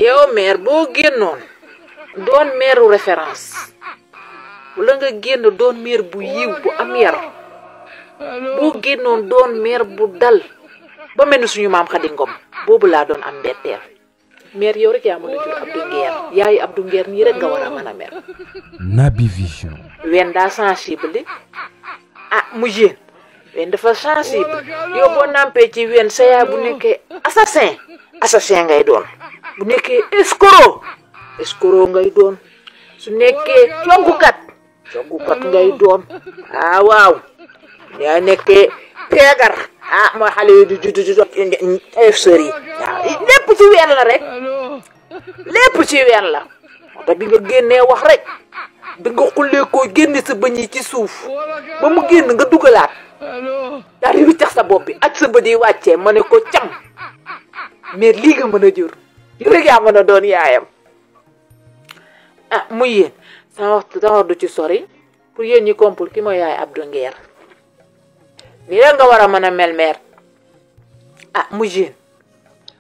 yow maire boo génnoon doon maireu référence wala nga génn doon maire bu yiw bu am yar boo génnoon doon maire bu dal ba mel ni suñu maam Khady Ngom boobu laa doon am mbetteel maire yow rek yaa mën a jur Abdou Nguer yaayu Abdou Nguer nii rek nga war a mën a mer. Naby Vision. wen daa sensible mu jéen wen dafa sensible yow boo nampee ci wen sa yaa bu nekkee assassin ngay doon bu nekkee escroc ngay doon su nekkee coggukat ngay doon waaw yaa nekkee peegar mooy xale yi du sër yi waaw lépp ci ween la rek lépp ci ween la moo tax bi nga génnee wax rek da nga xullee koo génne sa bëñ yi ci suuf ba mu génn nga dugalaat daal di wiccax sa bopp bi ak sa bët yi wàccee ma ne ko cam mais lii nga mën a jur li rek yaa mën a doon yaayam muy yéen sama waxtu du ci sori pour yéen ñi kompul ki mooy yaay Abdou Nguer nii rek nga war a mën a mel meer muy yéen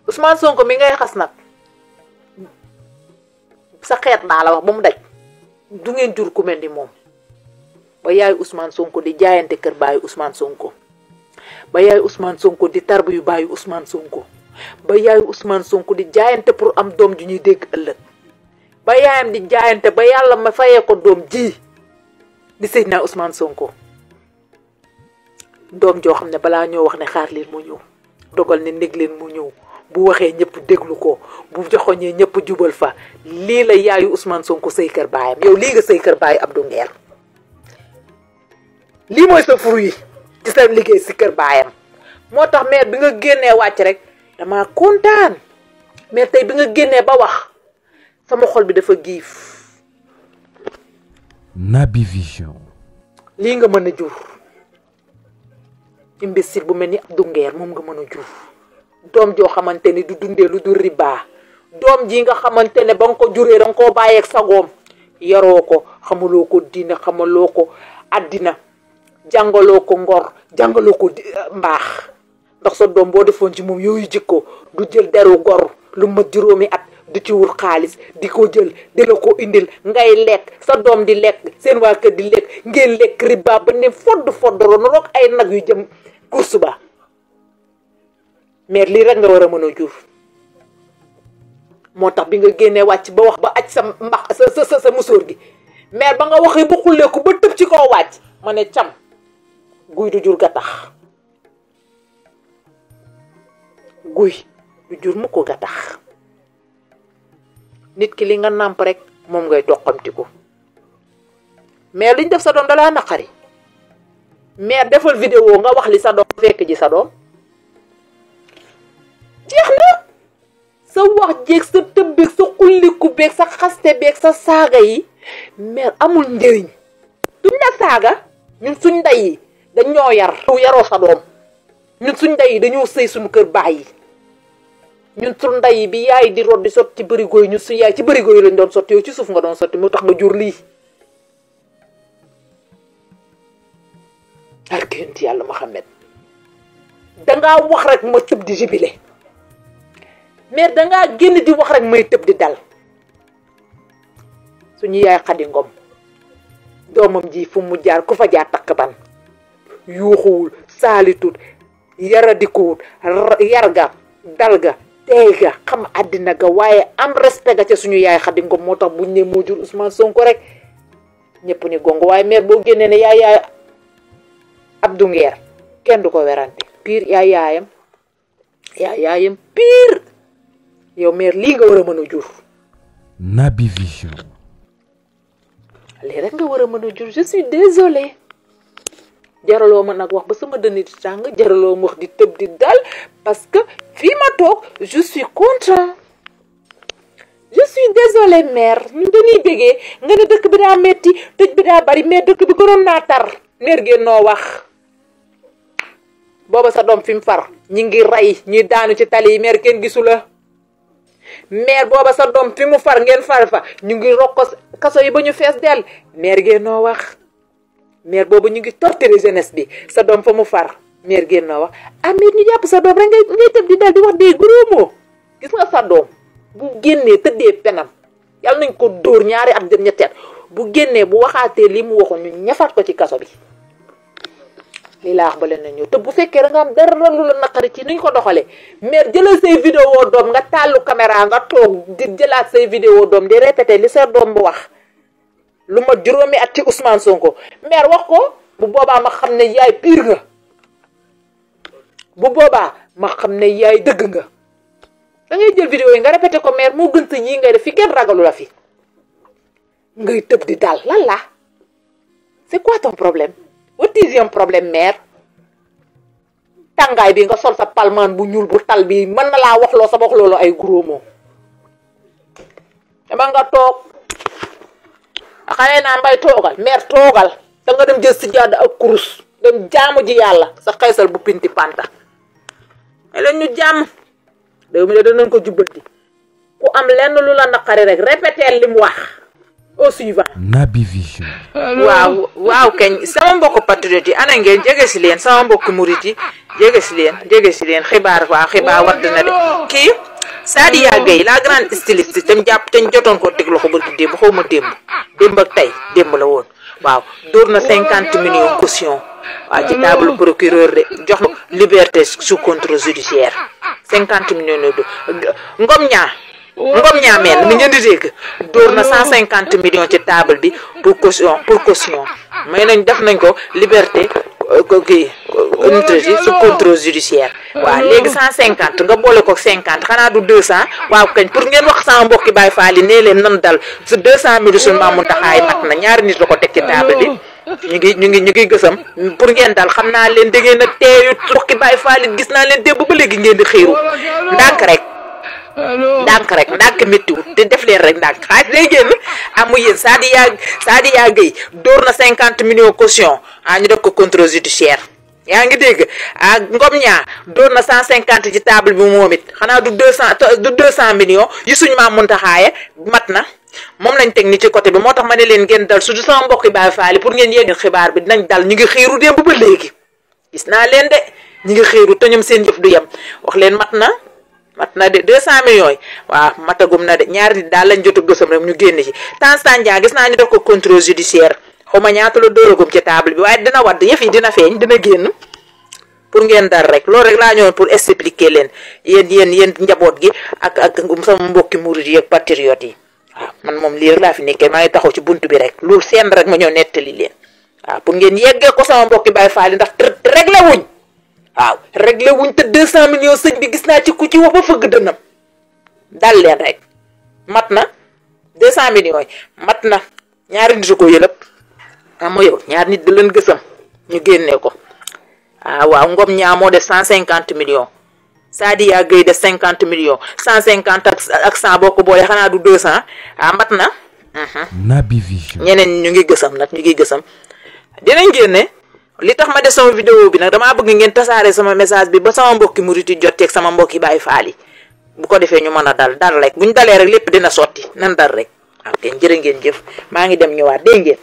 Ousmane Sonko mi ngay xas nag sa xeet naa la wax ba mu daj du ngeen jur ku mel ni moom ba yaay Ousmane Sonko di jaayante kër baayu Ousmane Sonko ba yaay Ousmane Sonko di tarbu yu baayu Ousmane Sonko ba yaay Ousmane Sonko di jaayante pour am doom ju ñuy dégg ëllëg ba yaayam di jaayante ba yàlla ma fayee ko doom ji di Seydina Ousmane Sonko doom joo xam ne balaa ñoo wax ne xaar leen mu ñëw dogal ne nég leen mu ñëw bu waxee ñëpp déglu ko bu joxoñee ñëpp jubal fa lii la yaayu Ousmane Sonko sëy kër baayam yow lii nga sëy kër baayu Abdou Nguer lii mooy sa fruit ci sa liggéey si kër baayam moo tax maire bi nga génnee wàcc rek dama kontaan mais tey bi nga génnee ba wax sama xol bi dafa giif. Naby Vision. lii nga mën a jur imbécile bu mel ni Abdou Nguer moom nga mën a jur doom joo xamante ni du dundee lu dul riba doom ji nga xamante ne ba nga ko juree danga koo bàyyeeg sagoom yaroo ko xamuloo ko diina xamaloo ko àddina jàngaloo ko ngor jàngaloo ko mbaax ndax sa doom boo defoon ci moom yooyu jikko du jël deru gor lu mat juróomi at di ci wut xaalis di ko jël di la ko indil ngay lekk sa doom di lekk seen waa kër di lekk ngeen lekk riba ba ne foddoroon roog ay nag yu jëm course ba mais lii rek nga war a mën a jur moo tax bi nga génnee wàcc ba wax ba aj sa mbax sa musóor gi mais ba nga waxee ba xulleeku ba tëb ci koo wàcc ma ne cam guy du jur gattax guy du jur mu ko gattax nit ki li nga nàmp rek moom ngay toqamtiku mais liñ def sa doom dalaa naqari mais defal vidéo nga wax li sa doom fekk ji sa doom jeex na sa wax jeeg sa tëbbeeg sa xulliku beeg sa xaste beeg sa saaga yi mais amul njëriñ duñ la saaga ñun suñ ndey yi dañ ñoo yar yaroo sa doom ñun suñ ndey yi dañoo sëy suñu kër baay yi ñun suñ ndey yi bi yaay di rod di sotti ci bërigo yi ñun suñ yaay ci bërigo yi lañ doon sotti yow ci suuf nga doon sotti mu tax nga jur lii arkenti yàlla Muhammad dangaa wax rek ma tëb di jibile mais dangaa génn di wax rek may tëb di dal suñu yaay Khady Ngom doomam ji fu mu jaar ku fa jaar takk ban yuuxuwul saalitut yaradikuwut yarga dalga teega xam àddina ga waaye am respect ga ca suñu yaay Khady Ngom moo tax buñ ne moo jur Ousmane Sonko rek ñëpp ni gongo waaye maire boo génnee ne yaay Abdou Nguer kenn du ko werante pire yaayam pire yow maire lii nga war a mën a jur. Naby Vision. lii rek nga war a mën a jur je suis désolée jaraloo ma nag wax ba sama dënn di tàng jaraloo ma wax di tëb di dal parce que fii ma toog je suis content je suis désolée maire ñun dañuy bégee nga ne dëkk bi daa metti tëj bi daa bari mais dëkk bi gënoon naa tar maire ngeen noo wax booba sa doom fi mu far ñi ngi rey ñi daanu ci tali yi maire kenn gisu la maire booba sa doom fi mu far ngeen far fa ñu ngi rokkos kaso yi ba ñu fees dell maire ngeen noo wax maire boobu ñu ngi torturer jeunesse bi sa doom fa mu far maire ngeen noo wax ah maire ñu jàpp sa doom rek ngay tëb di dal di wax des gros mots gis nga sa doom bu génnee tëddee penam yàlla nañ ko dóor ñaari at jëm ñetti at bu génnee bu waxaatee li mu waxoon ñu ñafaat ko ci kaso bi lii laa wax ba leen na ñëw te bu fekkee da nga am dara lu la naqari ci nuñ ko doxalee mais jëlal say vidéo doom nga tàllu caméra nga toog di jëlaat say vidéo doom di répété li sa doom bu wax lu ma juróomi at ci Ousmane Sonko maire wax ko bu boobaa ma xam ne yaay pire nga bu boobaa ma xam ne yaay dëgg nga da ngay jël vidéo yi nga répété ko maire moo gën sa yii ngay def fi kenn ragalu la fi ngay tëb di dal lan la c'est quoi ton problème what is your problème maire tàngaay bi nga sol sa palmaan bu ñuul bu tal bi mën na laa waxloo sa waxloolu ay gros mots dama nga toog xale naa mbay toogal maire toogal da nga dem jël si jadd ak kurus dem jaamu ji yàlla sa xaysal bu pinti panta mais leen ñu jàmm réew mi de danañ ko jubbanti ku am lenn lu la naqari rek répéter li mu wax au suivant. Naby Vision. waaw kañ sama mbokk patriote yi ana ngeen jege si leen sama mbokk murit yi jege si leen xibaar wadd na de kii Sadia Gueye la grande styliste tam jàpp te ñu jotoon ko teg loxo barki démb xaw ma démb ak tey démb la woon waaw dóor na 50 millions caution waaw ci table procureur de jox na liberté sous contrôle judiciaire 50 millions la ngom ñaa mel mi ngeen di dégg dóor na 150 millions ci table bi pour caution may nañ def nañ ko liberté kii sous contrôle judiciaire waaw léegi 150 nga boole ko 50 xanaa du 200 waaw kañ pour ngeen wax sama mbokki Baye Fall yi nee leen nan dal su 200 mille suñu Maam Muntaxa mat na ñaari nit la ko teg ci table bi ñu ngi gësam pour ngeen dal xam naa leen da ngeen a teeyu mbokki Baye Fall yi gis naa leen démb ba léegi ngeen di xiiru ndànk rek méttiwut te def leen rek ndànk xaalis day génn amu yéen Sadia Gueye dóor na 50 millions caution ñu def ko contrôle judiciaire yaa ngi dégg ngom ñaa dóor na 150 ci table bi moom it xanaa du 200 millions yi suñu Maam Muntaxa mat na moom lañ teg ni ci côté bi moo tax ma ne leen ngeen dal surtout sama mbokki Baye Fall pour ngeen yegg xibaar bi dinañ dal ñu ngi xiiru démb ba léegi gis naa leen de ñu ngi xiiru te ñoom seen yëf du yem wax leen mat na de 200 millions yi waaw matagum na de ñaari nit daal lañ jot a gësam rek ñu génn ci Tanzania gis naa ñu def ko contrôle judiciaire xaw ma ñaata la dóoragum ci table bi waaye dina wadd yëf yi dina feeñ dina génn pour ngeen dar rek loolu rek laa ñëwoon pour expliquer leen yéen njaboot gi ak sama mbokki murid yi ak patriote yi waaw man moom lii rek laa fi nekkee maa ngi taxaw ci bunt bi rek loolu seen rek ma ñëw nettali leen waaw pour ngeen yeggee ko sama mbokki Baye Fall ndax réglé wuñ waaw réglé wuñ te 200 millions sëñ bi gis naa ci ku ci wax ba fëgg dënnam dal leen rek mat na 200 millions yi mat na ñaari nit ko yëlëb ama yow ñaari nit da leen gësam ñu génnee ko waaw ngom ñaa moo def 150 millions Sadia Gueye def 50 millions 150 ak 100 boo ko boole xanaa du 200 mat na Naby Vision. ñeneen ñu ngi gësam nag ñu ngi gësam dinañ génne li tax ma def sama vidéo bi nag damaa bëgg ngeen tasaare sama message bi ba sama mbokki murit yi jot ceeg sama mbokki Baye Fall yi bu ko defee ñu mën a dal rek buñ dalee rek lépp dina sotti nan dal rek waaw kenn jërë ngeen jëf maa ngi dem ñëwaat dégg ngeen